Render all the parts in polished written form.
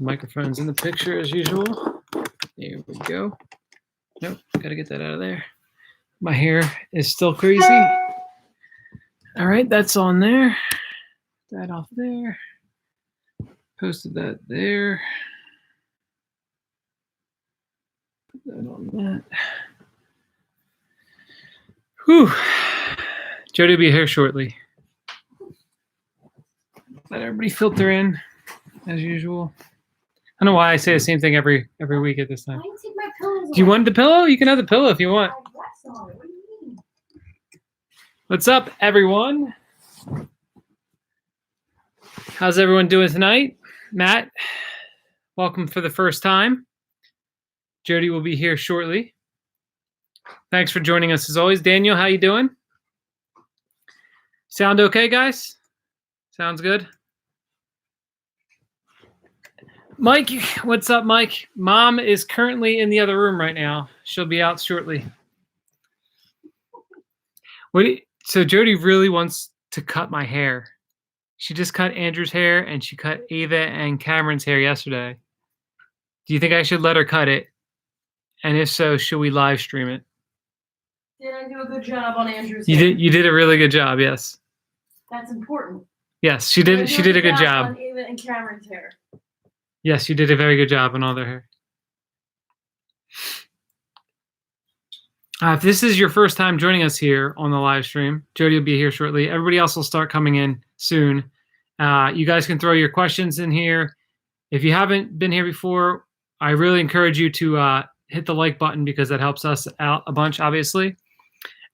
Microphone's in the picture as usual. There we go. Nope, gotta get that out of there. My hair is still crazy. All right, that's on there. That off there. Posted that there. Put that on that. Whew. Jody will be here shortly. Let everybody filter in as usual. I don't know why I say the same thing every week at this time. I take my pillows Do you want the pillow? You can have the pillow if you want. What do you mean? What's up, everyone? How's everyone doing tonight? Matt, welcome for the first time. Jody will be here shortly. Thanks for joining us as always. Daniel, how you doing? Sound okay, guys? Sounds good? Mike, what's up, Mike? Mom is currently in the other room right now. She'll be out shortly. So Jody really wants to cut my hair. She just cut Andrew's hair, and she cut Ava and Cameron's hair yesterday. Do you think I should let her cut it? And if so, should we live stream it? Did I do a good job on Andrew's hair? You did a really good job, yes. That's important. Yes, she did a good job. On Ava and Cameron's hair. Yes, you did a very good job on all their hair. If this is your first time joining us here on the live stream, Jody will be here shortly. Everybody else will start coming in soon. You guys can throw your questions in here. If you haven't been here before, I really encourage you to hit the like button because that helps us out a bunch, obviously.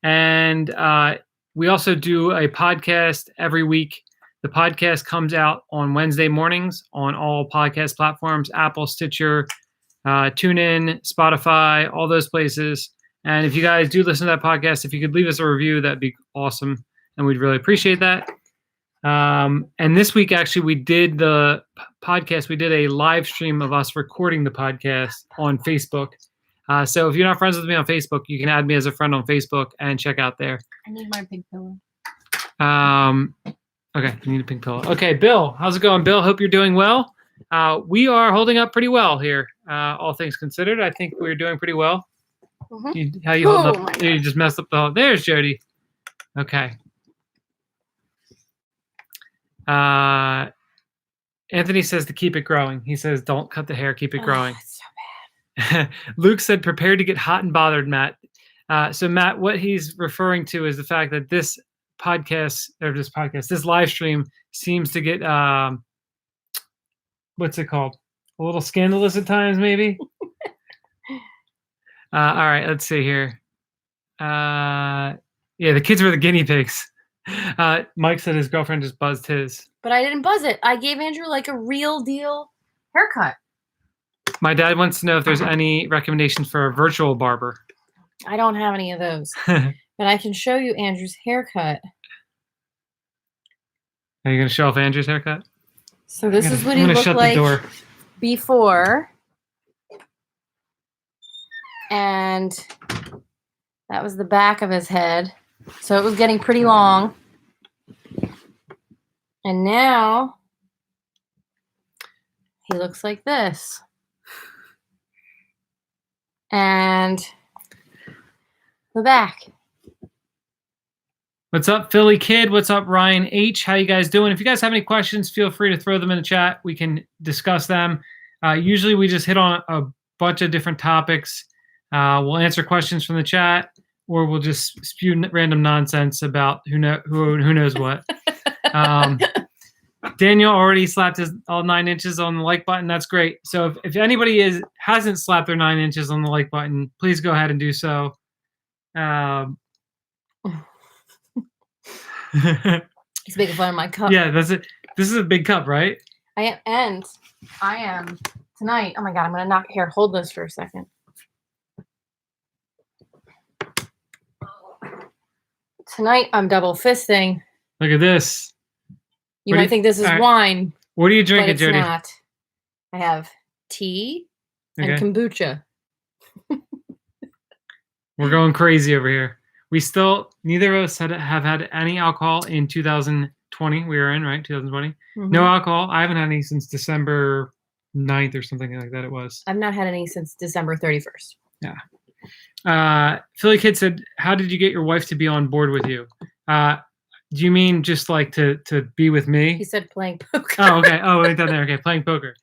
And we also do a podcast every week. The podcast comes out on Wednesday mornings on all podcast platforms, Apple, Stitcher, TuneIn, Spotify, all those places. And if you guys do listen to that podcast, if you could leave us a review, that'd be awesome. And we'd really appreciate that. And this week, actually, we did the podcast. We did a live stream of us recording the podcast on Facebook. So if you're not friends with me on Facebook, you can add me as a friend on Facebook and check out there. I need my pink pillow. Okay, you need a pink pillow. Okay, Bill, how's it going, Bill? Hope you're doing well. We are holding up pretty well here, all things considered. I think we're doing pretty well. Mm-hmm. How you holding up? You just messed up the whole. There's Jody. Okay. Anthony says to keep it growing. He says, don't cut the hair, keep it growing. It's so bad. Luke said, prepare to get hot and bothered, Matt. So Matt, what he's referring to is the fact that this live stream seems to get, what's it called? A little scandalous at times, maybe. All right, let's see here. Yeah, the kids were the guinea pigs. Mike said his girlfriend just buzzed his. But I didn't buzz it. I gave Andrew like a real deal haircut. My dad wants to know if there's any recommendations for a virtual barber. I don't have any of those. But I can show you Andrew's haircut. Are you going to show off Andrew's haircut? So this is what he looked like before. And that was the back of his head. So it was getting pretty long. And now he looks like this. And the back. What's up, Philly Kid? What's up, Ryan H? How you guys doing? If you guys have any questions, feel free to throw them in the chat. We can discuss them. Usually we just hit on a bunch of different topics. We'll answer questions from the chat, or we'll just spew random nonsense about who knows what. Daniel already slapped all 9 inches on the like button. That's great. So if anybody hasn't slapped their 9 inches on the like button, please go ahead and do so. He's making fun of my cup. Yeah, that's it. This is a big cup, right? I am tonight. Oh my God, I'm gonna knock here. Hold this for a second. Tonight I'm double fisting. Look at this. You might think this is wine. What are you drinking, but it's Jody? Not. I have tea and kombucha. We're going crazy over here. Neither of us have had any alcohol in 2020. We were in, right? 2020. Mm-hmm. No alcohol. I haven't had any since December 9th or something like that. It was. I've not had any since December 31st. Yeah. Philly Kid said, "How did you get your wife to be on board with you?" Do you mean just like to be with me? He said playing poker. Oh, okay. Oh, right down there. Okay, playing poker.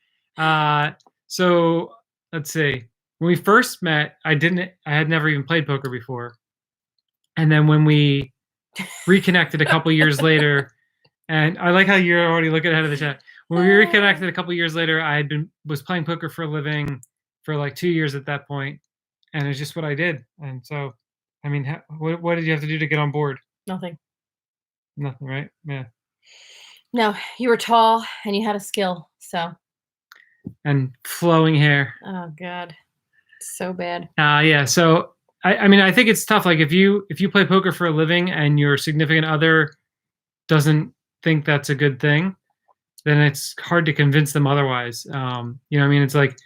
So let's see. When we first met, I had never even played poker before, and then when we reconnected a couple years later, and I like how you're already looking ahead of the chat. When we reconnected a couple years later, was playing poker for a living for like 2 years at that point, and it's just what I did. And so, I mean, what did you have to do to get on board? Nothing. Nothing, right? Yeah. No, you were tall and you had a skill, so. And flowing hair. Oh God, so bad. Yeah. So I mean, I think it's tough. Like if you play poker for a living and your significant other doesn't think that's a good thing, then it's hard to convince them otherwise. You know what I mean? It's like,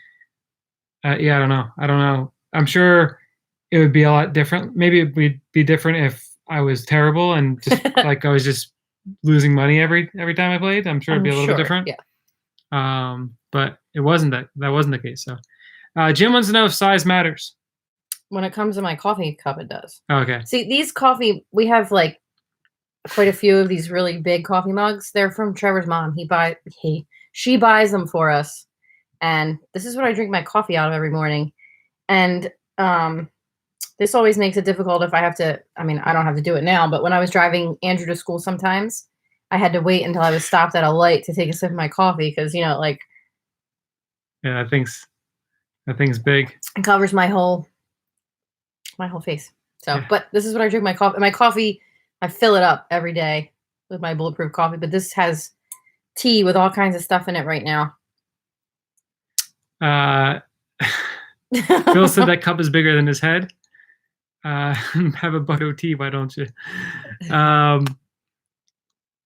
yeah, I don't know. I'm sure it would be a lot different. Maybe it would be different if I was terrible and just like I was just losing money every time I played. I'm sure it'd be a little bit different. Yeah. But it wasn't that wasn't the case. So Jim wants to know if size matters. When it comes to my coffee cup, it does. Okay. See, these coffee, we have like quite a few of these really big coffee mugs. They're from Trevor's mom. She buys them for us. And this is what I drink my coffee out of every morning. And this always makes it difficult if I have to, I mean, I don't have to do it now, but when I was driving Andrew to school sometimes, I had to wait until I was stopped at a light to take a sip of my coffee because, you know, like. Yeah, that thing's big. It covers my whole face. So, yeah. But this is what I drink my coffee. My coffee, I fill it up every day with my bulletproof coffee, but this has tea with all kinds of stuff in it right now. Phil said that cup is bigger than his head. Have a butt tea, why don't you?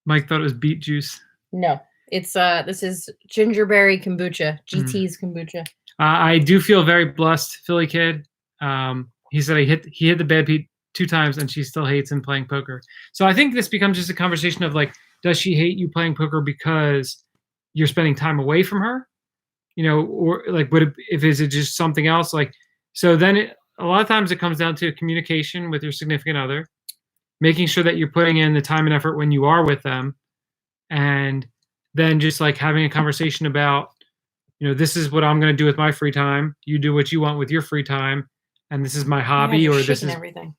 Mike thought it was beet juice. No, it's this is gingerberry kombucha, GT's kombucha. I do feel very blessed, Philly Kid. He said he hit the bad beat 2 times and she still hates him playing poker. So I think this becomes just a conversation of like, does she hate you playing poker because you're spending time away from her? You know, or like, is it just something else? Like, so then a lot of times it comes down to communication with your significant other, making sure that you're putting in the time and effort when you are with them. And then just like having a conversation about, you know, this is what I'm going to do with my free time. You do what you want with your free time. And this is my hobby, yeah, or this is everything.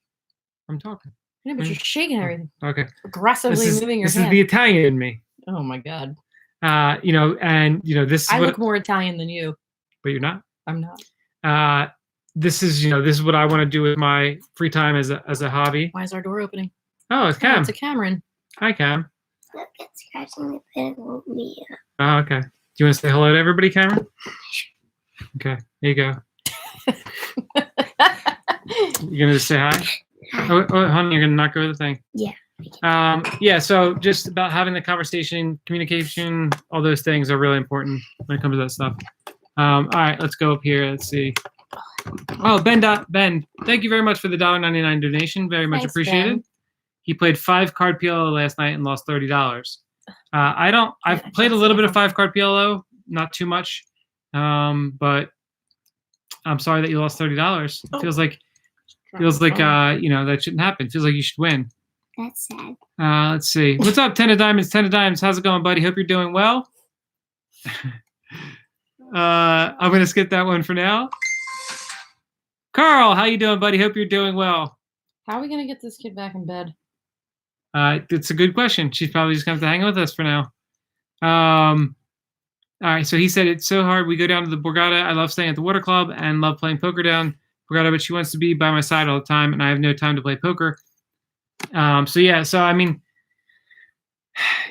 I'm talking. Yeah, but you're shaking everything. Okay. Aggressively moving your hand. This is the Italian in me. Oh my God. You know, and you know, this is I look more Italian than you. But you're not? I'm not. This is what I want to do with my free time as a hobby. Why is our door opening? Oh, it's Cam. Oh, it's a Cameron. Hi, Cam. Look, it's scratching the bed won't be. Oh, okay. Do you want to say hello to everybody, Cameron? Okay, here you go. You're gonna just say hi? Oh, honey, you're gonna knock over the thing. Yeah. Yeah. So just about having the conversation, communication, all those things are really important when it comes to that stuff. All right, let's go up here. Let's see. Oh, Ben, thank you very much for the $1.99 donation. Very much appreciated. Ben. He played 5-card PLO last night and lost $30. I've played a little bit of 5-card PLO, not too much, but I'm sorry that you lost $30. It feels like you know, that shouldn't happen. It feels like you should win. That's sad. Let's see. What's up, 10 of diamonds? 10 of diamonds. How's it going, buddy? Hope you're doing well. I'm gonna skip that one for now. Carl, how you doing, buddy? Hope you're doing well. How are we gonna get this kid back in bed? It's a good question. She's probably just gonna have to hang out with us for now. All right. So he said it's so hard. We go down to the Borgata. I love staying at the water club and love playing poker down Borgata, but she wants to be by my side all the time, and I have no time to play poker. So yeah. So I mean,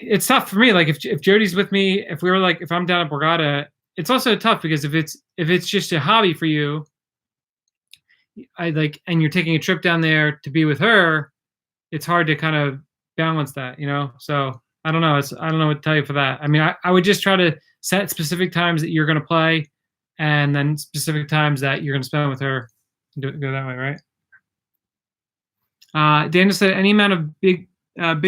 it's tough for me. Like if Jody's with me, if I'm down at Borgata, it's also tough because if it's just a hobby for you, and you're taking a trip down there to be with her, it's hard to kind of balance that, you know? So I don't know. I don't know what to tell you for that. I mean, I would just try to set specific times that you're going to play and then specific times that you're going to spend with her. Go that way, right? Daniel said, any amount of big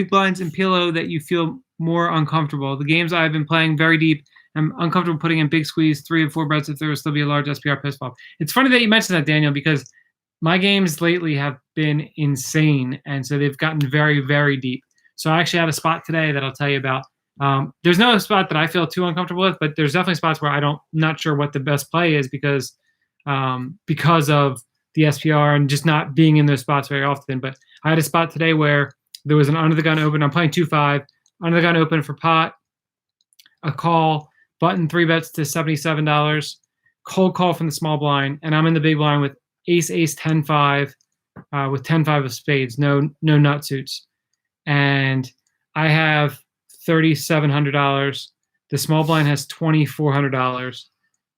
blinds in PLO that you feel more uncomfortable. The games I've been playing very deep I'm uncomfortable putting in big squeeze 3 and 4 bets if there will still be a large SPR piss flop. It's funny that you mentioned that, Daniel, because my games lately have been insane, and so they've gotten very, very deep. So I actually had a spot today that I'll tell you about. There's no spot that I feel too uncomfortable with, but there's definitely spots where not sure what the best play is because of the SPR and just not being in those spots very often. But I had a spot today where there was an under the gun open. I'm playing 2-5, under the gun open for pot, a call, button 3 bets to $77, cold call from the small blind, and I'm in the big blind with ace 10-5 with 10-5 of spades, no nut suits, and I have $3,700. The small blind has $2,400,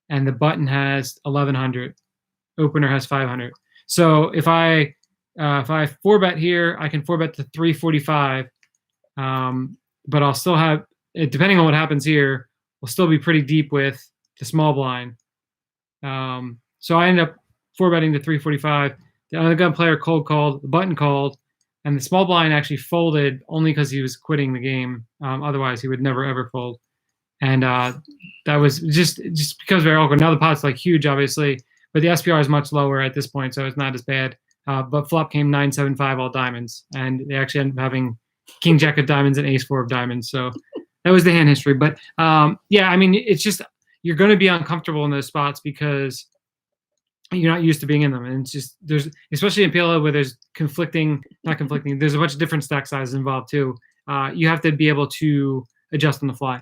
and the button has $1,100. Opener has $500. So if I 4-bet here, I can 4-bet to 345, but I'll still have, depending on what happens here, we'll still be pretty deep with the small blind. So I ended up 4-betting to 345. The under the gun player cold called, the button called, and the small blind actually folded only because he was quitting the game. Otherwise, he would never ever fold. And that was just because very awkward. Now the pot's like huge, obviously, but the SPR is much lower at this point, so it's not as bad. But flop came 9-7-5 all diamonds, and they actually ended up having king jack of diamonds and ace 4 of diamonds. So that was the hand history. But yeah, I mean, it's just you're going to be uncomfortable in those spots because you're not used to being in them, and it's just there's especially in PLO where there's not conflicting. There's a bunch of different stack sizes involved too. You have to be able to adjust on the fly.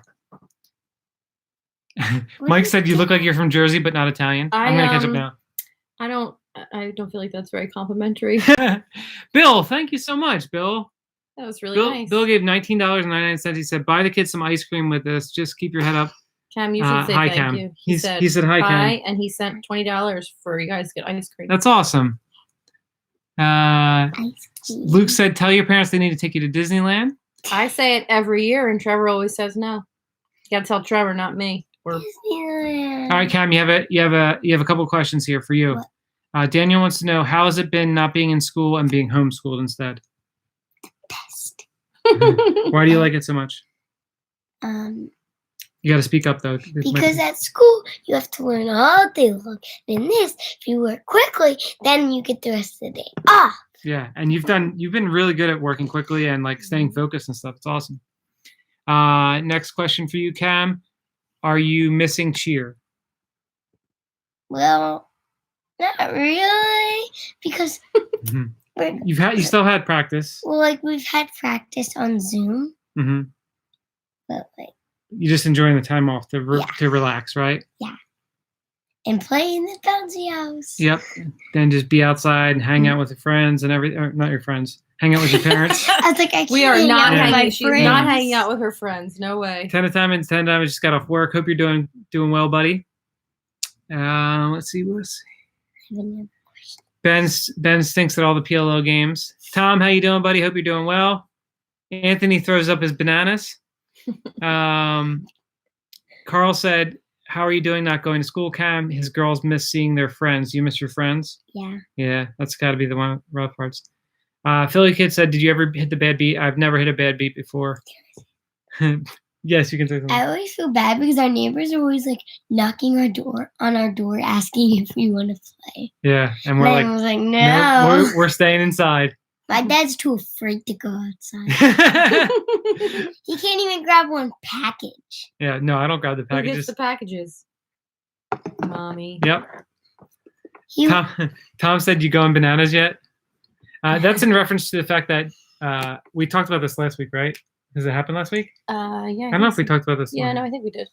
Mike said you look like you're from Jersey, but not Italian. I'm gonna catch up now. I don't feel like that's very complimentary. Bill, thank you so much, Bill. That was really nice. Bill gave $19.99. He said, "Buy the kids some ice cream with this. Just keep your head up." Cam, you should say hi, thank Cam. you. He said hi, Cam. And he sent $20 for you guys to get ice cream. That's awesome. Luke said, "Tell your parents they need to take you to Disneyland." I say it every year, and Trevor always says no. You gotta tell Trevor, not me. All right, Cam, you have a couple of questions here for you. Daniel wants to know, how has it been not being in school and being homeschooled instead? Best. Why do you like it so much? You got to speak up though. Because at school you have to learn all day long. And this, if you work quickly, then you get the rest of the day off. Yeah, and you've been really good at working quickly and like staying focused and stuff. It's awesome. Next question for you, Cam. Are you missing cheer? Well, not really, because you still had practice. Well, like we've had practice on Zoom, but like you're just enjoying the time off to relax, right? Yeah, and play in the bouncy house. Yep. Then just be outside and hang out with your friends and everything. Not your friends. Hang out with your parents. I was like, we are not hanging. She's not hanging out with her friends. No way. 10 diamonds. Just got off work. Hope you're doing well, buddy. Let's see. Ben stinks at all the PLO games. Tom, how you doing, buddy? Hope you're doing well. Anthony throws up his bananas. Carl said, "How are you doing? Not going to school, Cam? His girls miss seeing their friends. You miss your friends?" Yeah. Yeah, that's got to be the one rough parts. Philly Kid said, "Did you ever hit the bad beat?" I've never hit a bad beat before. Yes, you can say something. I always feel bad because our neighbors are always like knocking on our door, asking if we want to play. Yeah, and we're I was like, no. We're staying inside. My dad's too afraid to go outside. He can't even grab one package. Yeah, no, I don't grab the Who packages. gets the packages? Mommy. Yep. Tom said, "You going bananas yet?" That's in reference to the fact that we talked about this last week, right? Does it happen last week? Yeah. I don't know if we talked about this. Yeah, no, I think we did.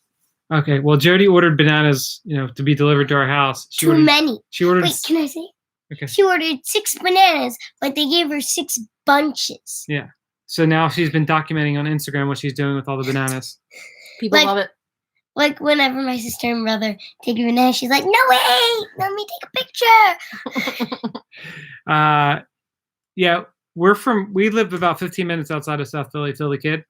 Okay, well, Jody ordered bananas, to be delivered to our house. Too many. She ordered. Wait, can I say? Okay. She ordered 6 bananas, but they gave her 6 bunches. Yeah. So now she's been documenting on Instagram what she's doing with all the bananas. People love it. Like whenever my sister and brother take a banana, she's like, "No way! Let me take a picture." Yeah, we live about 15 minutes outside of South Philly, Philly Kid.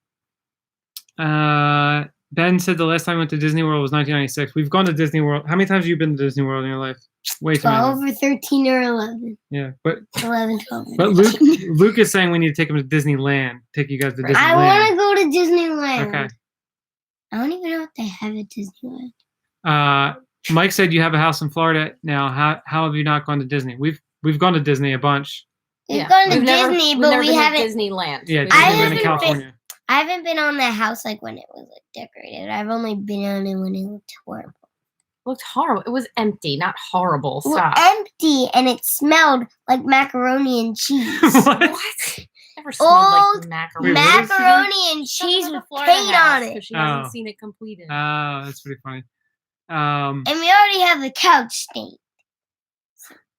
Ben said the last time we went to Disney World was 1996. We've gone to Disney World. How many times have you been to Disney World in your life? Way too many. 12 or 13 or 11. Yeah, but 11, 12. But Luke is saying we need to take him to Disneyland. Take you guys to Disneyland. I want to go to Disneyland. Okay. I don't even know if they have at Disneyland. Mike said you have a house in Florida now. How have you not gone to Disney? We've gone to Disney a bunch. We've gone to We've never- Disney, we've but never we been to haven't. Disneyland. Yeah, We've I Disneyland never in haven't been- California. I haven't been on the house like when it was like decorated. I've only been on it when it looked horrible. Looked horrible. It was empty, not horrible. Well, Stop. empty, and it smelled like macaroni and cheese. What? Never smelled Old like macaroni. Wait, what is it? Macaroni and cheese with paint on it. She hasn't Oh. seen it completed. That's pretty funny. And we already have the couch stain.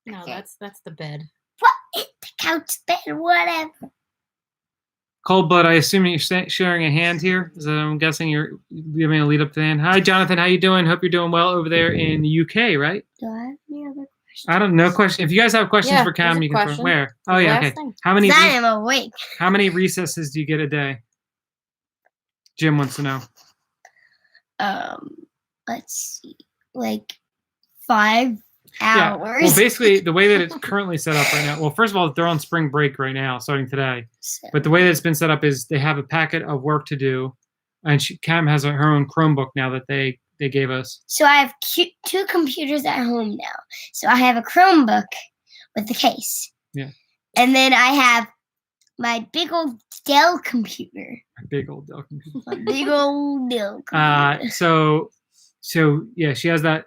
No, that's the bed. What? It's the couch stain, whatever. Cold Blood, I assume you're sharing a hand here. So I'm guessing you're giving a lead up to the hand. Hi, Jonathan. How you doing? Hope you're doing well over there in the UK, right? Do I have any other questions? I don't know. Question. If you guys have questions Yeah, for Cam, there's a you can throw question. where. Oh yeah, Last okay. thing. How many 'Cause I am awake. how many recesses do you get a day? Jim wants to know. Let's see, like 5 Yeah. hours. Well, basically, the way that it's currently set up right now. Well, first of all, they're on spring break right now, starting today. So- But the way that it's been set up is they have a packet of work to do, and Cam has her own Chromebook now that they gave us. So I have 2 computers at home now. So I have a Chromebook with the case. Yeah. And then I have my big old Dell computer. A big old Dell computer. My big old Dell computer. So yeah, she has that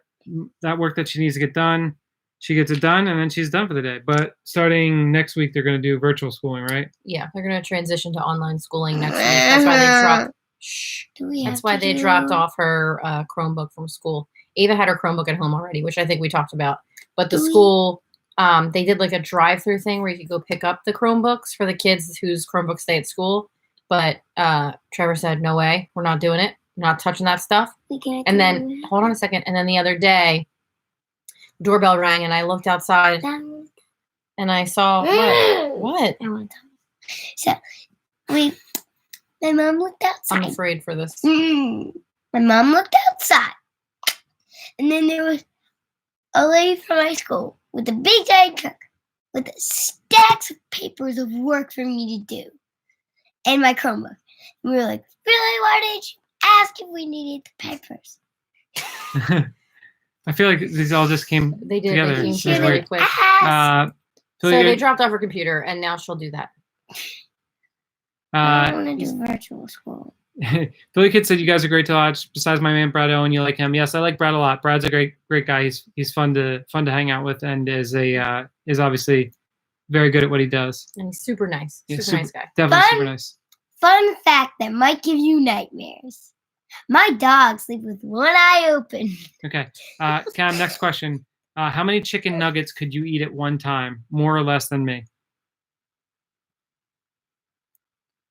work that she needs to get done. She gets it done, and then she's done for the day. But starting next week, they're going to do virtual schooling, right? Yeah, they're gonna transition to online schooling next week. That's why they dropped. Shh. Do we have That's why to they do- dropped off her Chromebook from school. Ava had her Chromebook at home already, which I think we talked about. But the Do we- school, they did like a drive-through thing where you could go pick up the Chromebooks for the kids whose Chromebooks stay at school. But Trevor said, "No way, we're not doing it. We're not touching that stuff." We can't And do then, it. hold on a second. And then the other day, doorbell rang, and I looked outside, That- and I saw what? I want to tell you. So my mom looked outside. I'm afraid for this. My mom looked outside, and then there was a lady from my school with a big giant truck with stacks of papers of work for me to do, and my Chromebook. And we were like, "Really? Why didn't you ask if we needed the papers?" I feel like these all just came They did. together. They came It's through just really weird. quick. Ask. So Philly, they dropped off her computer, and now she'll do that. I want to do virtual school. Philly Kid said you guys are great to watch. Besides my man Brad Owen, you like him. Yes, I like Brad a lot. Brad's a great guy. He's fun to hang out with, and is obviously very good at what he does. And he's super nice. Yeah, Super nice guy. Definitely Fun. super nice. Fun fact that might give you nightmares. My dogs sleep with one eye open. Okay, Cam. Next question. How many chicken nuggets could you eat at one time? More or less than me?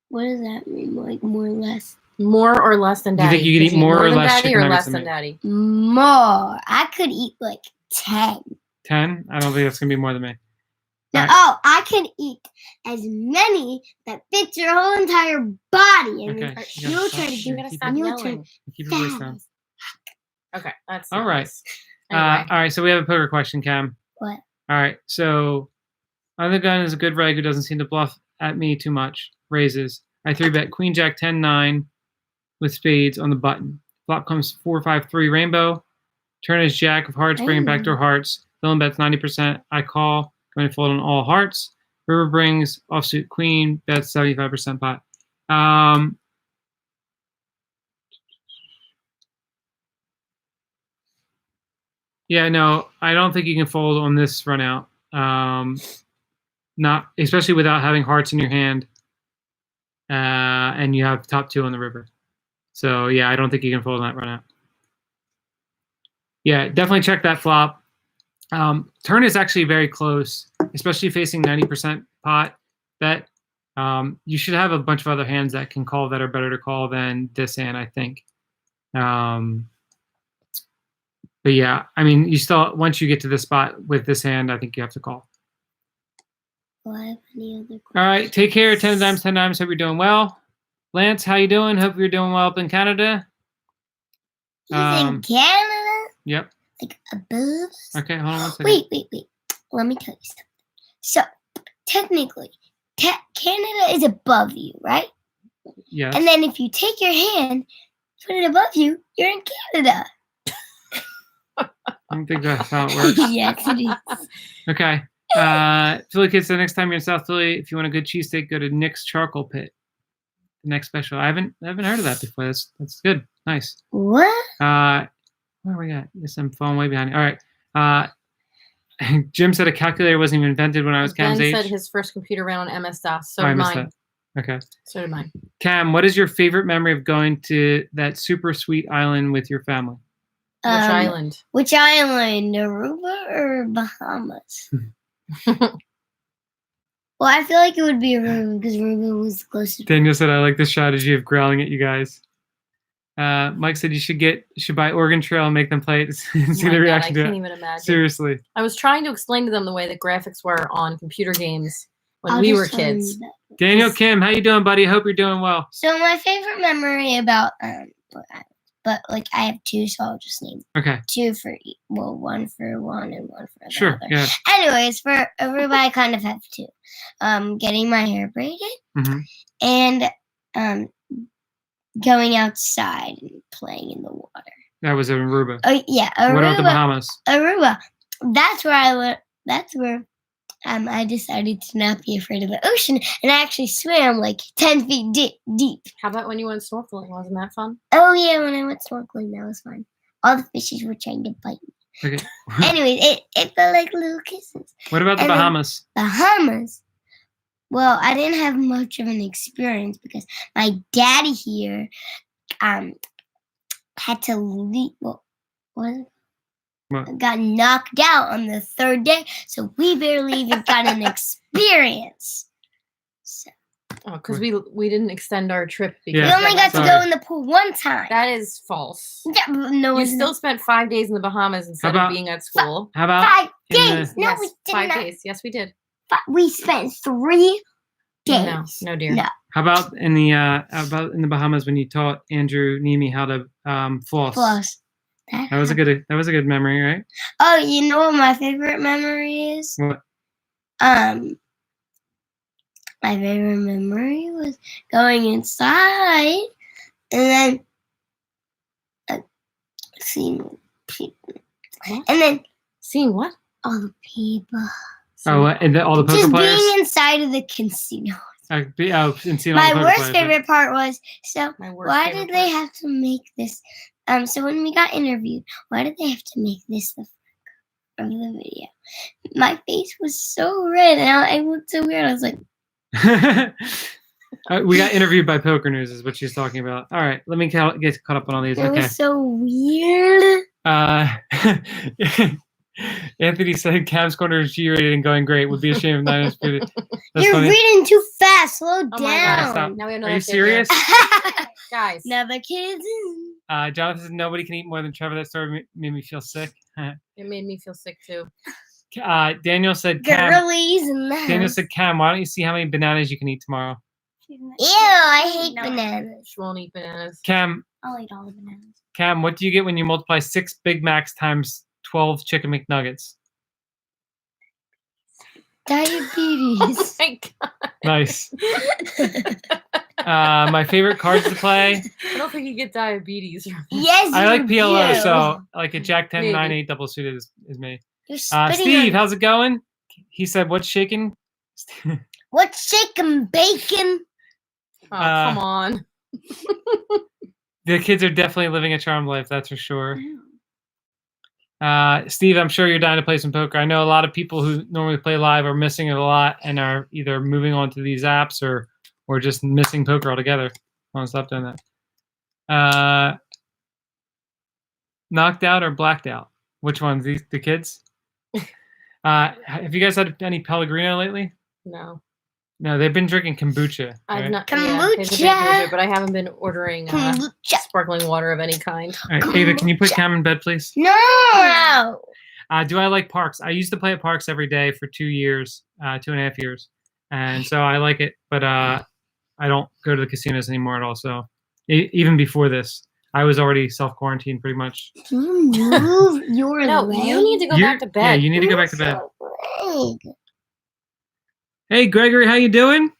What does that mean? Like more or less? More or less than Do you daddy? think you could Could eat more or than less daddy, chicken or nuggets less than than me? daddy? More. I could eat like 10. 10? I don't think that's gonna be more than me. Now, Alright. I could eat as many that fits your whole entire body. And Okay. then You you'll gotta try to stop. do You gotta Keep stop it- You'll yelling. Keep your voice down. Okay, that's All right. nice. Anyway, All right. So we have a poker question, Cam. What? All right. So other gun is a good reg who doesn't seem to bluff at me too much. Raises. I 3-bet Queen Jack 10-9 with spades on the button. Flop comes 4-5-3 rainbow. Turn is Jack of hearts, bringing backdoor hearts. Villain bets 90%. I call. Going to fold on all hearts. River brings offsuit queen. Bets 75% pot. Yeah, no, I don't think you can fold on this run out. Not especially without having hearts in your hand, and you have top 2 on the river. So yeah, I don't think you can fold on that run out. Yeah, definitely check that flop. Turn is actually very close, especially facing 90% pot bet. You should have a bunch of other hands that can call that are better to call than this hand, I think. But yeah, I mean, you still, once you get to this spot with this hand, I think you have to call. Do I have any other questions? All right, take care. 10 times, 10 times. Hope you're doing well. Lance, how you doing? Hope you're doing well up in Canada. He's in Canada? Yep. Like above us? Okay, hold on one second. Wait. Let me tell you something. So, technically, Canada is above you, right? Yes. And then if you take your hand put it above you, you're in Canada. I don't think that's how it works. Yes, it is. Okay. Philly kids, the next time you're in South Philly, if you want a good cheesesteak, go to Nick's Charcoal Pit. The next special. I haven't heard of that before. That's good. Nice. What? Where are we at? Yes, I'm falling way behind. All right. Jim said a calculator wasn't even invented when I was Cam's Ben age. said his first computer ran on MS-DOS. So I did missed mine. that. Okay. So did mine. Cam, what is your favorite memory of going to that super sweet island with your family? Which island? Which island? Aruba or Bahamas? Well, I feel like it would be Aruba because Aruba was closest. Daniel said, I like the strategy of growling at you guys. Mike said you should buy Oregon Trail and make them play it and see the reaction I to can't it. even imagine. Seriously. I was trying to explain to them the way the graphics were on computer games when I'll we just were tell you kids. that. Daniel Kim, how you doing, buddy? Hope you're doing well. So my favorite memory about but like I have two, so I'll just name Okay. two for one for one and one for the Sure. other. Yeah. Anyways, for Aruba, I kind of have two. Getting my hair braided and going outside and playing in the water. That was in Aruba. Oh yeah, Aruba. What about the Bahamas? Aruba. That's where I went. That's where I decided to not be afraid of the ocean, and I actually swam like 10 feet deep. How about when you went snorkeling? Wasn't that fun? Oh yeah, when I went snorkeling, that was fun. All the fishes were trying to bite me. Okay. Anyways, it felt like little kisses. What about the And then Bahamas? Bahamas. Well, I didn't have much of an experience because my daddy here had to leave. Well, what? Got knocked out on the third day, so we barely even got an experience. So Oh, because we didn't extend our trip because Yeah. we only got to Sorry. go in the pool one time. that is false. Yeah, but no, You it's still spent 5 days in the Bahamas instead about- of being at school. How about 5 in the- days. No, yes, we did 5 not. days. Yes, we did. We spent 3 days. No, dear. No. How about in the Bahamas when you taught Andrew Nemi how to floss? Floss. That was a good memory, right? Oh, you know what my favorite memory is? What? My favorite memory was going inside and then seeing people. What? And then Seeing what? all the people. Oh, and all the poker Just players. being inside of the casino. And seeing all My the poker worst players, right? favorite part was, so My worst why favorite did they part. have to make this? So when we got interviewed, why did they have to make this the front of the video? My face was so red and I looked so weird. I was like, We got interviewed by Poker News, is what she's talking about. All right, let me get caught up on all these. it Okay. was so weird. Anthony said Cam's corner is G-rated and going great. Would be a shame if not included. That's You're funny. reading too fast. Slow Oh my God, down. Stop. Now we have Are another you kid here. serious? Guys. Another kids. Jonathan said nobody can eat more than Trevor. That story made me feel sick. It made me feel sick too. Daniel said Cam. Girlies and that. Daniel said Cam, why don't you see how many bananas you can eat tomorrow? Ew, I hate bananas. She won't eat bananas. Cam, I'll eat all the bananas. Cam, what do you get when you multiply 6 Big Macs times 12 Chicken McNuggets? Diabetes. My God. Nice. My favorite cards to play. I don't think you get diabetes. Yes, I like you PLO, do. so like a Jack 10 Maybe. 9 8 double suited is me. You're spitting Steve, on- how's it going? He said, "What's shaking?" What's shaking bacon? Oh, come on. The kids are definitely living a charmed life, that's for sure. Steve, I'm sure you're dying to play some poker. I know a lot of people who normally play live are missing it a lot and are either moving on to these apps or just missing poker altogether. I want to stop doing that. Knocked out or blacked out? Which ones? The kids? Have you guys had any Pellegrino lately? No. No, they've been drinking kombucha. I've right? not. Yeah, there's a big Kombucha. blizzard, but I haven't been ordering Kombucha. sparkling water of any kind. All right, Ava, can you put Cam in bed, please? No. Do I like parks? I used to play at parks every day for 2 years, 2.5 years, and so I like it. But I don't go to the casinos anymore at all. So even before this, I was already self-quarantined pretty much. Can you move your No, leg? you need to go back to bed. Yeah, you need to go back to bed. Leg. Hey, Gregory, how you doing?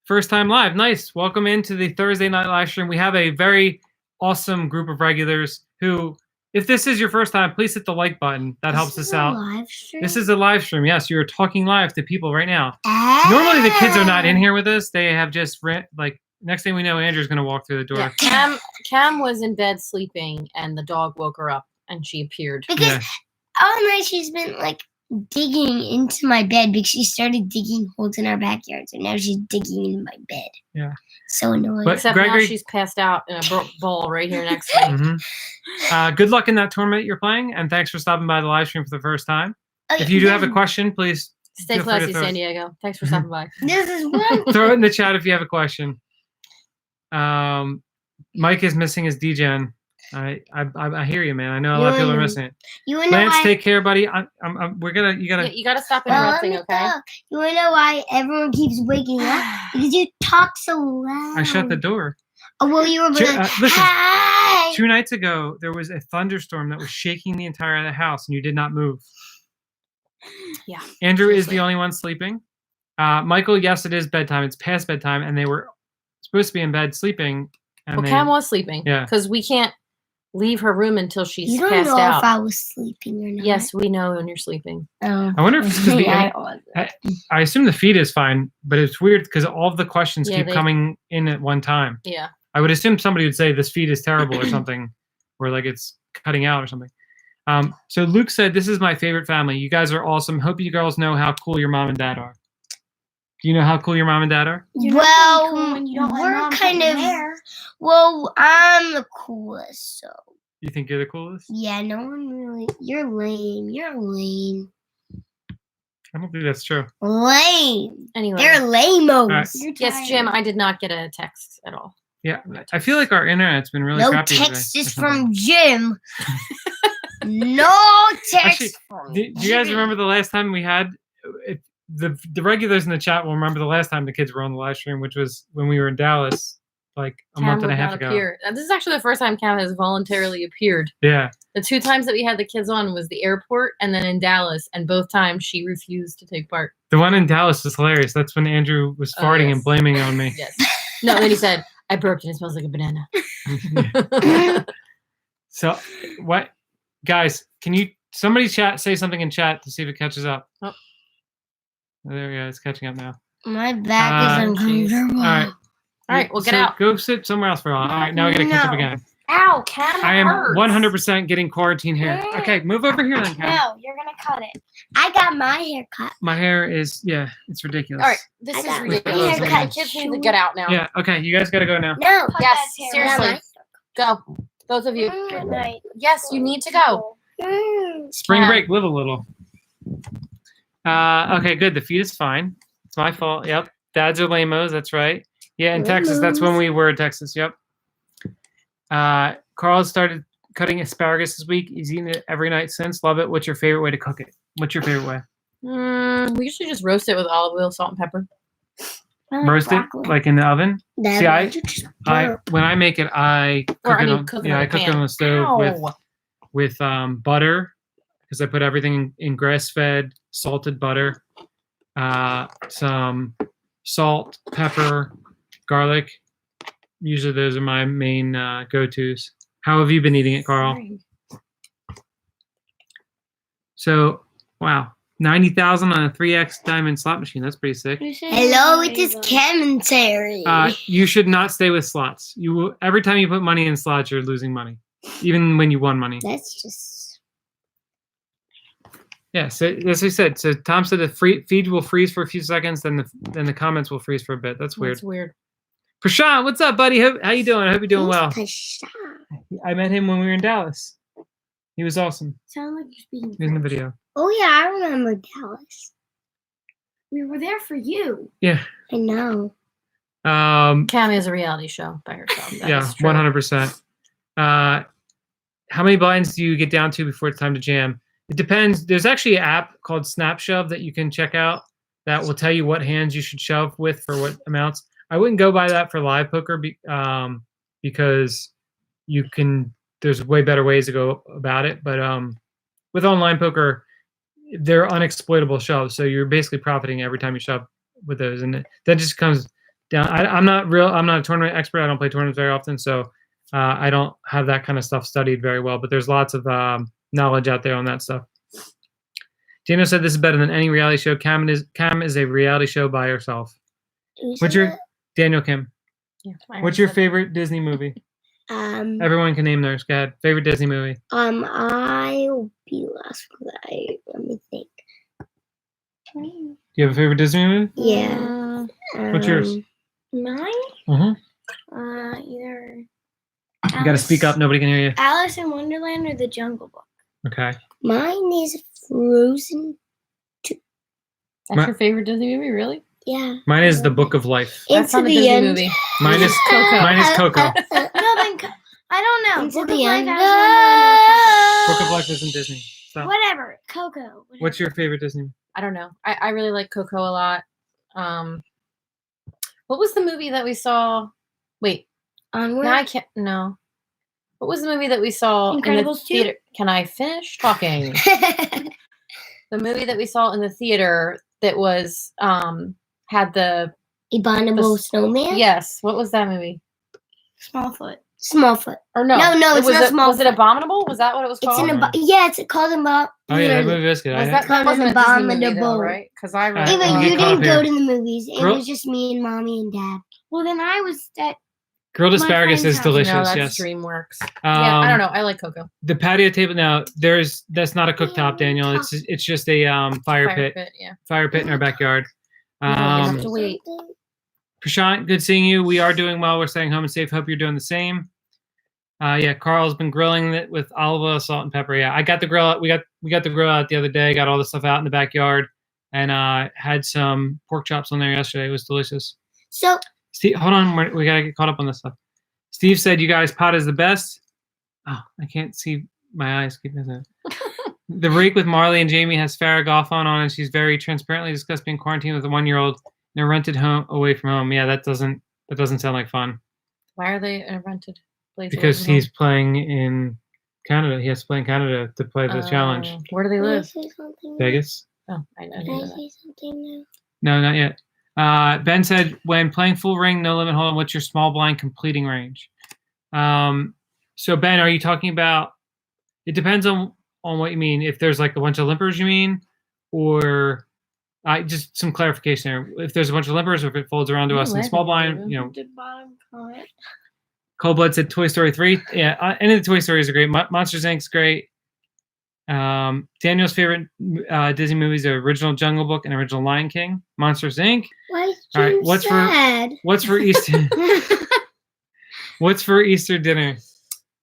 First time live. Nice. Welcome into the Thursday night live stream. We have a very awesome group of regulars who, if this is your first time, please hit the like button. That helps us out. Live stream? This is a live stream. Yes, you're talking live to people right now. Normally the kids are not in here with us. They have just next thing we know, Andrew's going to walk through the door. Yeah, Cam was in bed sleeping, and the dog woke her up, and she appeared. Because all night she's been like digging into my bed because she started digging holes in our backyard. So now she's digging into my bed. Yeah. So annoying. But Except Gregory- now she's passed out in a bowl right here next to me. Mhm. Good luck in that tournament you're playing, and thanks for stopping by the live stream for the first time. Okay, If you do have a question, please Stay feel free to classy, throw it. San Diego. Thanks for stopping by. This is one. Throw it in the chat if you have a question. Mike is missing his DGen. I hear you, man. I know a lot of people are missing it. You wanna know Lance, why? take care, buddy. You gotta. You gotta stop Well, let interrupting, me okay? talk. You wanna know why everyone keeps waking up? Because you talk so loud. I shut the door. Oh, well, you were like, Listen, hi. 2 nights ago, there was a thunderstorm that was shaking the entire house, and you did not move. Yeah. Andrew is seriously. the only one sleeping. Michael, yes, it is bedtime. It's past bedtime, and they were supposed to be in bed sleeping. And Well, Cam was sleeping. Yeah. Because we can't leave her room until she's You don't passed know out. if I was sleeping or not. Yes, we know when you're sleeping. Oh. I wonder if it's because Yeah, I assume the feed is fine, but it's weird because all of the questions Yeah, keep they- coming in at one time. Yeah. I would assume somebody would say this feed is terrible or something, or like it's cutting out or something. So Luke said, "This is my favorite family. You guys are awesome. Hope you girls know how cool your mom and dad are." Do you know how cool your mom and dad are? Well, we're we're kind of. Well, I'm the coolest, so. You think you're the coolest? Yeah, no one really. You're lame. You're lame. I don't think that's true. Lame. Anyway. They're lame-os. Alright. Yes, Jim, I did not get a text at all. Yeah, I feel like our internet's been really No crappy text today or is something. from Jim. No text Actually, from Do you guys Jim. remember the last time we had the regulars in the chat will remember the last time the kids were on the live stream, which was when we were in Dallas, like a Cam month and would a half not ago. appear. This is actually the first time Cam has voluntarily appeared. Yeah, The 2 times that we had the kids on was the airport and then in Dallas, and both times she refused to take part. the one in Dallas was hilarious. That's when Andrew was Oh, farting yes. and blaming on me. Yes. No, then he said, I burped and it smells like a banana. So, what, guys? Can you somebody say something in chat to see if it catches up? Oh. There we go. It's catching up now. My back is uncomfortable. All right. All right, well, get So out. Go sit somewhere else for a while. All right, now I gotta catch up No. again. Ow, Cam. I am hurts. 100% getting quarantine hair. Okay, move over here then, Kat. No, you're gonna cut it. I got my hair cut. My hair is, yeah, it's ridiculous. All right, this I is got my ridiculous. hair The cut kids need to get out now. Yeah, okay, you guys gotta go now. No. Yes, Dad's hair. seriously. Go. Both of you. Good night. Yes, you need to go. Spring Kat. break, live a little. Okay, good. The feed is fine. It's my fault. Yep. Dads are lamos. That's right. Yeah, in Texas. That's when we were in Texas. Yep. Carl started cutting asparagus this week. He's eaten it every night since. Love it. What's your favorite way to cook it? What's your favorite way? We usually just roast it with olive oil, salt, and pepper. Roast it like in the oven. See, when I make it, I cook Or, I it mean, on. cook it Yeah, on I a cook it pan. on the stove Ow. with butter, because I put everything in grass-fed salted butter, some salt, pepper, garlic. Usually those are my main go-tos. How have you been eating it, Carl? So, wow, 90,000 on a 3x diamond slot machine. That's pretty sick. Hello, it is commentary. You should not stay with slots. You will, every time you put money in slots, you're losing money, even when you won money. That's just. Yeah, so as I said, so Tom said the feed will freeze for a few seconds, then the comments will freeze for a bit. That's weird. That's weird. Prashant, what's up, buddy? How you doing? I hope you're doing well. Pasha. I met him when we were in Dallas. He was awesome. Sound like you're speaking. He was in the video. Oh yeah, I remember Dallas. We were there for you. Yeah. I know. Um. Cam is a reality show by herself. That Yeah. is true. 100%. How many blinds do you get down to before it's time to jam? It depends. There's actually an app called Snap Shove that you can check out that will tell you what hands you should shove with for what amounts. I wouldn't go by that for live poker because you can. There's way better ways to go about it. But with online poker, they're unexploitable shoves, so you're basically profiting every time you shove with those, and that just comes down. I'm not a tournament expert. I don't play tournaments very often, so I don't have that kind of stuff studied very well, but there's lots of knowledge out there on that stuff. Daniel said this is better than any reality show. Cam is a reality show by herself. What's your Daniel Kim? Yeah, What's your favorite Disney movie? Everyone can name theirs. Go ahead. Favorite Disney movie? I'll be last for that. Let me think. Do you have a favorite Disney movie? Yeah. What's yours? Mine? Mm-hmm. Either You got to speak up. Nobody can hear you. Alice in Wonderland or The Jungle Book. Okay. Mine is Frozen. That's your favorite Disney movie, really? Yeah. Mine is The Book of Life. That's Into not a the Disney end. movie. Mine is Coco. Mine is Coco. No, then I don't know. Into Book the of Life, end. Alice in Wonderland, Book of Life isn't Disney. or So, whatever. Coco. Whatever. what's your favorite Disney? I don't know. I really like Coco a lot. What was the movie that we saw? Wait, Onward. now I can't. No. What was the movie that we saw in the Incredibles 2? theater? Can I finish talking? The movie that we saw in the theater that was had the Abominable Snowman. yes. What was that movie? Smallfoot. Smallfoot. Or no? No, it's was not Was it Smallfoot. Abominable? Was that what it was It's called? an yeah. It's called Oh yeah, that movie is good. Was I- that called wasn't an a Disney movie though, Abominable. right? Because I read. Ava, I'll you get caught up didn't go here. to the movies. It Girl- was just me and mommy and dad. Well, then I was at. Grilled My asparagus friend's is house. delicious. no, that's Yes. DreamWorks. Yeah, I don't know. I like Coco. The patio table now. That's not a cooktop, Daniel. It's just a fire pit. Yeah. Fire pit in our backyard. You have Um, to wait. Prashant, good seeing you. We are doing well. We're staying home and safe. Hope you're doing the same. Yeah, Carl's been grilling it with olive oil, salt, and pepper. Yeah, I got the grill. We got the grill out the other day. Got all the stuff out in the backyard, and had some pork chops on there yesterday. It was delicious. So Steve, hold on. We gotta get caught up on this stuff. Steve said you guys pot is the best. Oh, I can't see my eyes. Keep missing it. The Rake with Marley and Jamie has Farrah Goff on, and she's very transparently discussed being quarantined with a 1-year-old in a rented home away from home. Yeah, that doesn't sound like fun. Why are they in a rented place? away Because from home? he's playing in Canada. He has to play in Canada to play the challenge. Where do they can I live? say something? Vegas? Oh, I know. Can I say something No, not yet. Ben said, when playing full ring, no limit hold on, what's your small blind completing range? So Ben, are you talking about, it depends on what you mean. If there's like a bunch of limpers, you mean, or just some clarification there. If there's a bunch of limpers, or if it folds around to You're us in laughing, small blind, David. you know. The bottom comment. Cold Blood said Toy Story 3. Yeah, any of the Toy Stories are great. Monsters Inc.'s great. Daniel's favorite Disney movies are original Jungle Book and original Lion King. Monsters Inc. Why is All right, Jim what's sad? What's for Easter? What's for Easter dinner?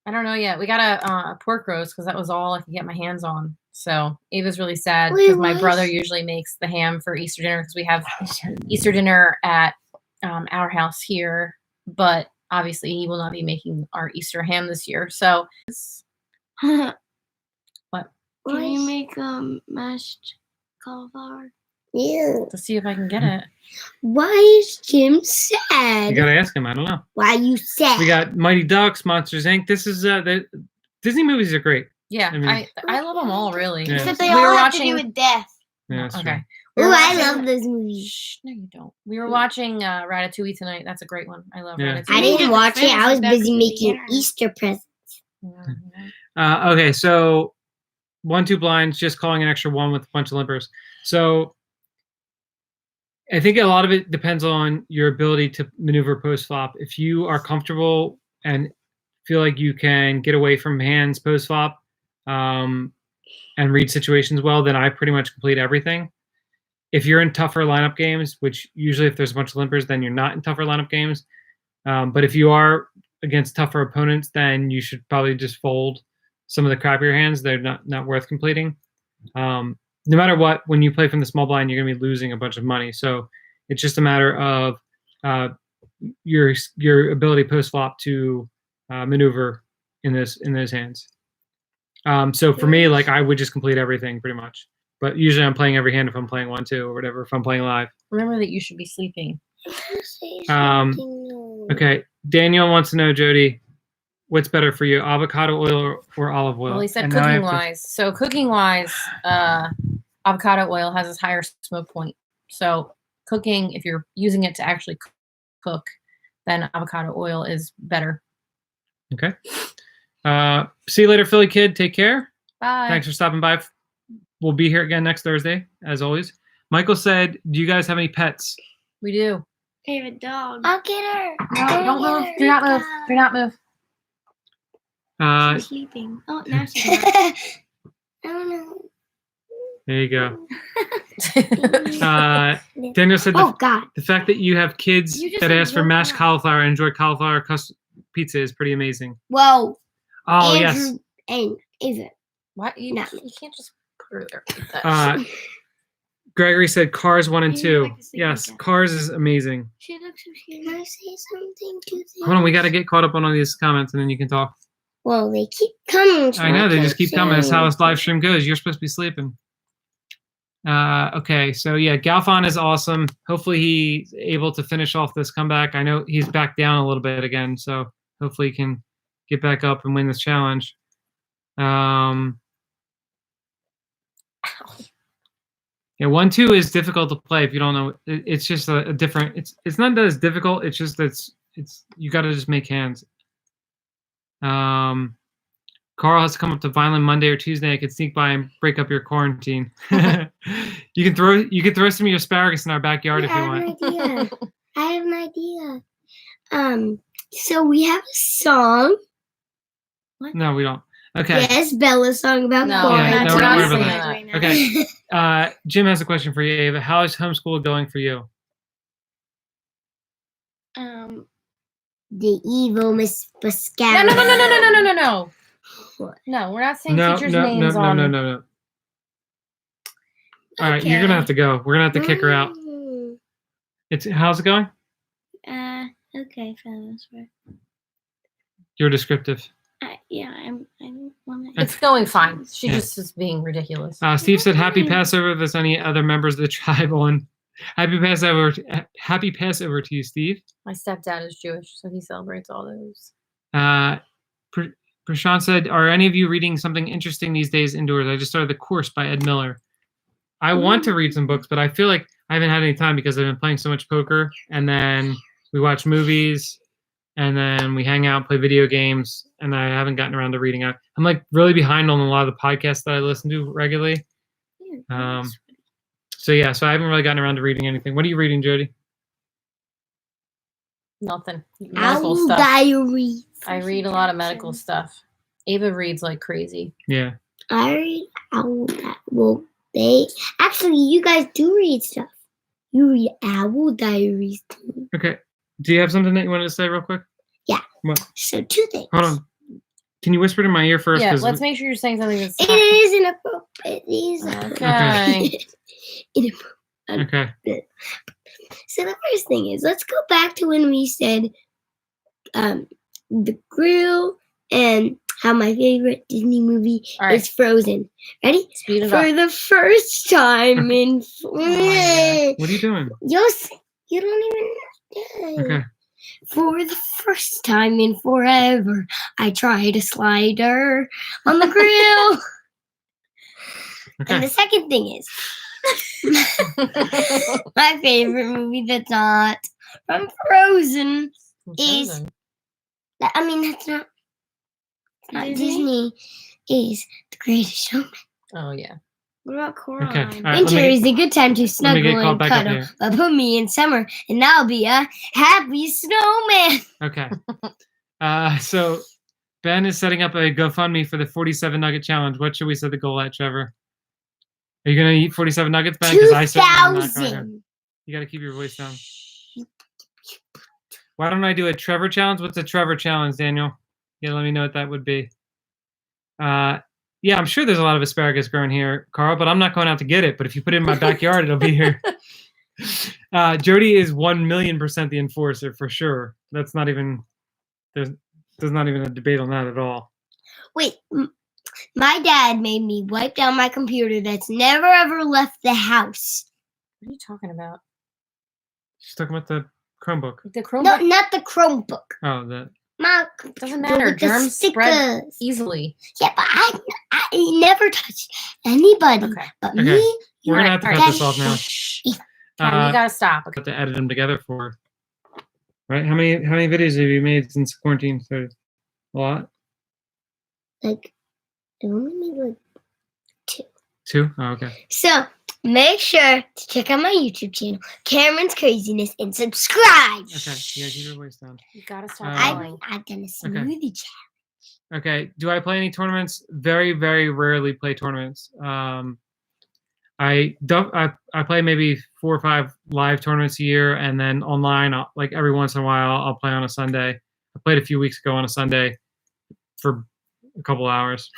I don't know yet. We got a pork roast because that was all I could get my hands on. So Ava's really sad Wait, because my what? brother usually makes the ham for Easter dinner because we have Easter dinner at our house here, but obviously he will not be making our Easter ham this year. So Can Why you is- make mashed cauliflower? Ew. to see if I can get it. Why is Jim You sad? gotta ask him. I don't know. Why are you sad? We got Mighty Ducks, Monsters Inc. This is the Disney movies are great. Yeah, I mean- I love them all really. Yeah. Except they We all were have to watching- do with death. Yeah, that's Okay. true. We Ooh, were I watching- love those movies. Shh, no, you don't. We were watching Ratatouille tonight. That's a great one. I love Yeah. Ratatouille. I You did didn't the watch it. friends I was with Becky busy the making Dinner. Easter presents. Okay, so 1-2 blinds, just calling an extra one with a bunch of limpers. So I think a lot of it depends on your ability to maneuver post flop. If you are comfortable and feel like you can get away from hands post flop and read situations well, then I pretty much complete everything. If you're in tougher lineup games, which usually if there's a bunch of limpers, then you're not in tougher lineup games. But if you are against tougher opponents, then you should probably just fold some of the crappier hands. They're not worth completing. No matter what, when you play from the small blind, you're going to be losing a bunch of money. So it's just a matter of your ability post flop to maneuver in those hands. So for me, like I would just complete everything pretty much. But usually I'm playing every hand if I'm playing 1-2 or whatever, if I'm playing live. Remember that you should be sleeping. Okay, Daniel wants to know, Jody, what's better for you, avocado oil or olive oil? Well, he said And now I cooking have to- wise. So cooking wise, avocado oil has a higher smoke point. So cooking, if you're using it to actually cook, then avocado oil is better. Okay. See you later, Philly kid. Take care. Bye. Thanks for stopping by. We'll be here again next Thursday, as always. Michael said, do you guys have any pets? We do. Favorite dog. I'll get her. No, I'll don't get move. her. Do not move. Do not move. She's sleeping. Oh, now she's not. I don't know. There you go. Daniel said Oh God. the fact that you have kids You just that ask for woke mashed up. cauliflower and enjoy cauliflower pizza is pretty amazing. Whoa. Oh, Andrew yes. and Ava. What? You No. can't just put her there like that. Gregory said Cars 1 and You 2. like to sleep Yes, like that. Cars is amazing. She looks so cute. Can I say something to them? Hold on, we got to get caught up on all these comments and then you can talk. Well, they keep coming. so I know, they just keep coming. That's how can't this live stream goes. You're supposed to be sleeping. Okay, so yeah, Galfon is awesome. Hopefully he's able to finish off this comeback. I know he's back down a little bit again, so hopefully he can get back up and win this challenge. Yeah, 1-2 is difficult to play if you don't know. It's just a different. It's not that it's difficult. It's just it's you got to just make hands. Carl has to come up to Vineland Monday or Tuesday. I could sneak by and break up your quarantine. you can throw some of your asparagus in our backyard if you want. I have an idea. So we have a song. No, we don't. Okay. Yes, Bella's song about No, Yeah, quarantine. no, not we're not singing about that. Right now. Okay. Jim has a question for you, Ava. How is homeschool going for you? The evil Miss No, Pascal. no. What? No, we're not saying No, teachers' no. names on. All right, you're gonna have to go. We're gonna have to kick her out. How's it going? Okay, fellas. You're descriptive. Yeah, I don't want It's going fine. She Yeah. just is being ridiculous. Steve said, "Happy Passover." If there's any other members of the tribe on, Happy Passover to you, Steve. My stepdad is Jewish, so he celebrates all those. Prashant said, "Are any of you reading something interesting these days indoors? I just started The Course by Ed Miller. I want to read some books, but I feel like I haven't had any time because I've been playing so much poker, and then we watch movies, and then we hang out, play video games, and I haven't gotten around to reading. I'm like really behind on a lot of the podcasts that I listen to regularly. So I haven't really gotten around to reading anything. What are you reading, Jody? Nothing. Medical Owl stuff. Diary. I read a lot of medical stuff. Ava reads like crazy. Yeah. I read Owl. Well, you guys do read stuff. You read Owl Diaries too. Okay. Do you have something that you wanted to say real quick? Yeah. What? So 2 things. Hold on. Can you whisper it in my ear first? Yeah, 'Cause let's make sure you're saying something that's It is inappropriate. It is Okay. inappropriate. Okay. So the first thing is, let's go back to when we said the grill and how my favorite Disney movie All right. is Frozen. Ready? Speed it For up. the first time in What are you doing? you don't even understand. Okay. For the first time in forever, I tried a slider on the grill. And Okay. the second thing is, my favorite movie that's not from Frozen is, I mean, that's not Disney, is The Greatest Showman. Oh yeah. What about Coraline? Okay. All right, Winter let me- is a good time to let me snuggle get called and back up cuddle, here. but put me in summer and I'll be a happy snowman. Okay. So Ben is setting up a GoFundMe for the 47 nugget challenge. What should we set the goal at, Trevor? Are you gonna eat 47 nuggets, Ben? 2,000. You gotta keep your voice down. Why don't I do a Trevor challenge? What's a Trevor challenge, Daniel? Yeah, let me know what that would be. Yeah, I'm sure there's a lot of asparagus growing here, Carl, but I'm not going out to get it. But if you put it in my backyard, it'll be here. Jody is 1,000,000% the enforcer for sure. That's not even there's not even a debate on that at all. Wait, my dad made me wipe down my computer that's never ever left the house. What are you talking about? She's talking about the Chromebook. The Chromebook No, not the Chromebook. Oh, that. My doesn't computer matter. with the Germs spread stickers. easily. Yeah, but I never touched anybody Okay. but Okay. me. We're gonna have to cut this off now. Kevin, you gotta stop. Have to edit them together for. Right? How many videos have you made since quarantine started? What? Like, I only made like 2. 2? Oh, okay. So make sure to check out my YouTube channel, Cameron's Craziness, and subscribe. Okay. Yeah, keep your voice down. You gotta stop Um, I've done a smoothie challenge. Okay. Do I play any tournaments? Very, very rarely play tournaments. I play maybe 4 or 5 live tournaments a year, and then online, like every once in a while, I'll play on a Sunday. I played a few weeks ago on a Sunday for a couple hours,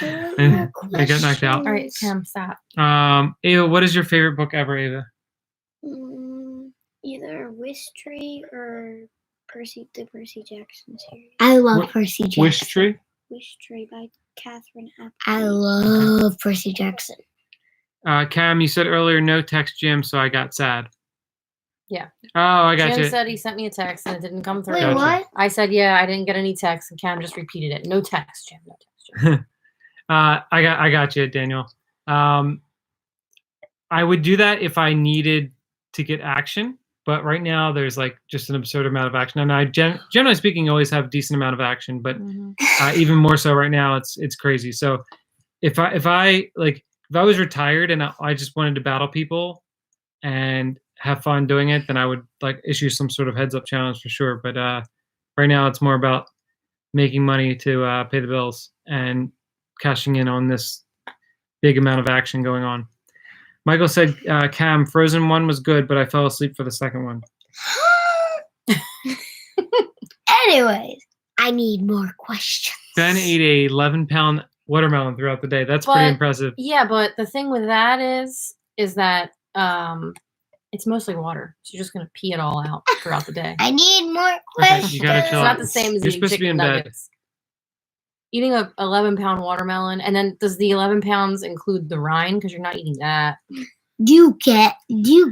and I got knocked out. All right, Cam, stop. Ava, what is your favorite book ever, Ava? Either Wish Tree or the Percy Jackson series. I love Wh- Percy Jackson. Wish Tree? Wish Tree by Catherine Apple. I love Percy Jackson. Cam, you said earlier no text Jim, so I got sad. Yeah. Oh, I got Jim you. said he sent me a text and it didn't come through. Wait, Gotcha. what? I said, yeah, I didn't get any text, and Cam just repeated it. No text, Jim. No text, Jim. I got you, Daniel. I would do that if I needed to get action, but right now there's like just an absurd amount of action, and I generally speaking always have a decent amount of action, but even more so right now, it's crazy. So if I was retired and I just wanted to battle people and have fun doing it, then I would like issue some sort of heads up challenge for sure. But right now it's more about making money to pay the bills and cashing in on this big amount of action going on. Michael said, Cam, Frozen 1 was good, but I fell asleep for the second one. Anyways, I need more questions. Ben ate a 11-pound watermelon throughout the day. That's pretty But- impressive. Yeah, but the thing with that is that it's mostly water. So you're just gonna pee it all out throughout the day. I need more Okay, questions. you gotta It's chill not out. the same as You're eating supposed to be chicken in bed. nuggets. Eating a 11-pound watermelon, and then does the 11 pounds include the rind? Because you're not eating that. Do you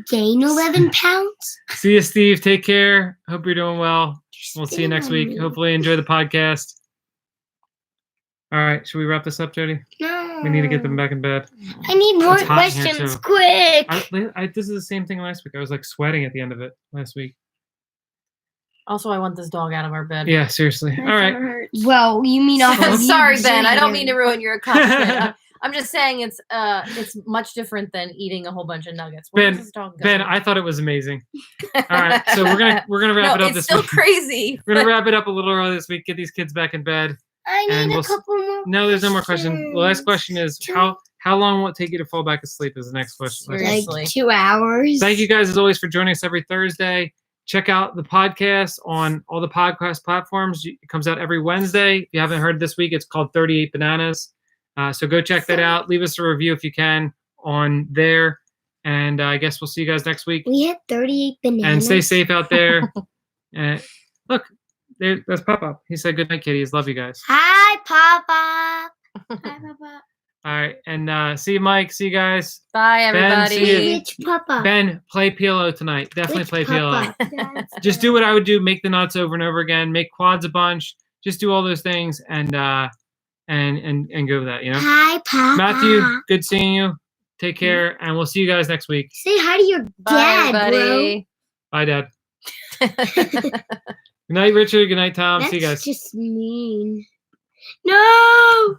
gain 11 pounds? See you, Steve. Take care. Hope you're doing well. We'll see you next week. Hopefully enjoy the podcast. All right. Should we wrap this up, Jody? No. We need to get them back in bed. I need more It's hot in here, questions, too. quick. This is the same thing last week. I was like sweating at the end of it last week. Also, I want this dog out of our bed. Yeah, seriously. All right. Well, you mean off of Sorry, you Ben. I don't drinking. mean to ruin your costume. I'm just saying it's much different than eating a whole bunch of nuggets. Where does this dog go? Ben, I thought it was amazing. All right, so we're gonna wrap it up it's this still week. crazy. We're gonna wrap it up a little early this week. Get these kids back in bed. I And need we'll a couple more. No, there's no more question. The last question is how long will it take you to fall back asleep? Is the next question. Seriously. Like 2 hours. Thank you guys as always for joining us every Thursday. Check out the podcast on all the podcast platforms. It comes out every Wednesday. If you haven't heard this week, it's called 38 Bananas. So go check that out. Leave us a review if you can on there. And I guess we'll see you guys next week. We had 38 bananas. And stay safe out there. Look, that's Papa. He said good night, kitties. Love you guys. Hi, Papa. Hi, Papa. All right. And see you, Mike. See you guys. Bye, Ben, everybody. see you. Which Papa? Ben, play PLO tonight. Definitely Which play PLO. Papa? Just do what I would do. Make the nuts over and over again. Make quads a bunch. Just do all those things and go with that, you know? Hi, Papa. Matthew, good seeing you. Take care, and we'll see you guys next week. Say hi to your Bye, dad, everybody. Bye, Dad. Good night, Richard. Good night, Tom. bro. See you guys. That's just mean. No!